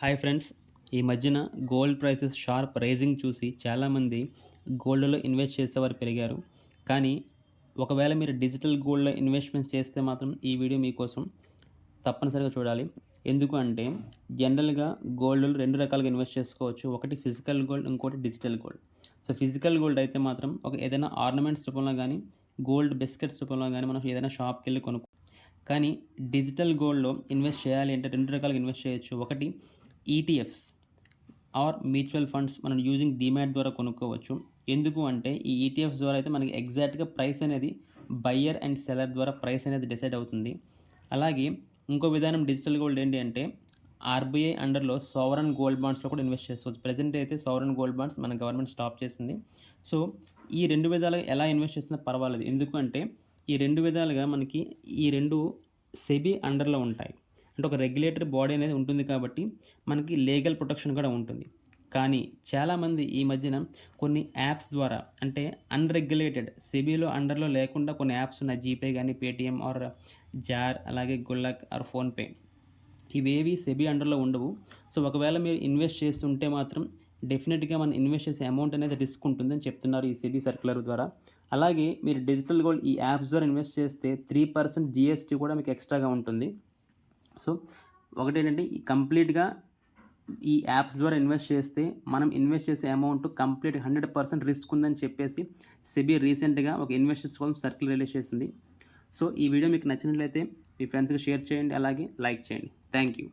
Hi friends. ఈ మధ్యన gold prices sharp rising చూసి చాలామంది గోల్డ్‌లో ఇన్వెస్ట్ చేసేవారు పెరిగారు. కానీ ఒకవేళ మీరు డిజిటల్ గోల్డ్‌లో ఇన్వెస్ట్‌మెంట్ చేస్తే మాత్రం ఈ వీడియో మీకోసం తప్పనిసరిగా చూడాలి. ఎందుకు అంటే జనరల్‌గా గోల్డ్‌లో 2 రకాలుగా ఇన్వెస్ట్ చేసుకోవచ్చు. ఒకటి ఫిజికల్ గోల్డ్, ఇంకోటి digital gold. So, physical gold అయితే మాత్రం ఏదైనా ఆర్నమెంట్స్ రూపంలో గానీ, గోల్డ్ బిస్కెట్స్ రూపంలో గానీ మనం ఏదైనా షాప్‌కెళ్ళి కానీ డిజిటల్ గోల్డ్‌లో ఇన్వెస్ట్ చేయాలి అంటే 2 రకాలుగా ఇన్వెస్ట్ చేయొచ్చు. ఒకటి ఈటీఎఫ్స్ ఆర్ మ్యూచువల్ ఫండ్స్ మనం యూజింగ్ డీమ్యాట్ ద్వారా కొనుక్కోవచ్చు. ఎందుకు అంటే ఈ ఈటీఎఫ్స్ ద్వారా అయితే మనకి ఎగ్జాక్ట్‌గా ప్రైస్ అనేది బయ్యర్ అండ్ సెల్లర్ ద్వారా ప్రైస్ అనేది డిసైడ్ అవుతుంది. అలాగే ఇంకో విధానం డిజిటల్ గోల్డ్ ఏంటి అంటే ఆర్బీఐ అండర్‌లో సావరెన్ గోల్డ్ బాండ్స్‌లో కూడా ఇన్వెస్ట్ చేసుకోవచ్చు. ప్రెజెంట్ అయితే సావరెన్ గోల్డ్ బాండ్స్ మన గవర్నమెంట్ స్టాప్ చేసింది. సో, ఈ 2 విధాలుగా ఎలా ఇన్వెస్ట్ చేసినా పర్వాలేదు. ఎందుకంటే ఈ 2 విధాలుగా మనకి ఈ 2 సెబీ అండర్‌లో ఉంటాయి. అంటే ఒక రెగ్యులేటరీ బాడీ అనేది ఉంటుంది కాబట్టి మనకి లీగల్ ప్రొటెక్షన్ కూడా ఉంటుంది. కానీ చాలామంది ఈ మధ్యన కొన్ని యాప్స్ ద్వారా అంటే అన్‌రెగ్యులేటెడ్ సెబీలో అండర్‌లో లేకుండా కొన్ని యాప్స్ ఉన్నాయి. జీపే గాని, పేటీఎం ఆర్ జార్ అలాగే గుల్లక్ ఆర్ ఫోన్‌పే. ఇవేవి సెబీ అండర్‌లో ఉండవు. సో, ఒకవేళ మీరు ఇన్వెస్ట్ చేస్తుంటే మాత్రం డెఫినిట్‌గా మనం ఇన్వెస్ట్ చేసే అమౌంట్ అనేది రిస్క్ ఉంటుందని చెప్తున్నారు ఈ సెబీ సర్క్యులర్ ద్వారా. అలాగే మీరు డిజిటల్ గోల్డ్ ఈ యాప్స్ ద్వారా ఇన్వెస్ట్ చేస్తే 3% జీఎస్టీ కూడా మీకు ఎక్స్‌ట్రాగా ఉంటుంది. సో, ఒకటేంటంటే ఈ కంప్లీట్‌గా ఈ యాప్స్ ద్వారా ఇన్వెస్ట్ చేస్తే మనం ఇన్వెస్ట్ చేసే అమౌంట్ కంప్లీట్ 100% రిస్క్ ఉందని చెప్పేసి సెబీ రీసెంట్‌గా ఒక ఇన్వెస్టర్స్ కోసం సర్క్యులర్ రిలీజ్ చేసింది. సో, ఈ వీడియో మీకు నచ్చినట్లయితే మీ ఫ్రెండ్స్‌కి షేర్ చేయండి. అలాగే లైక్ చేయండి. Thank you.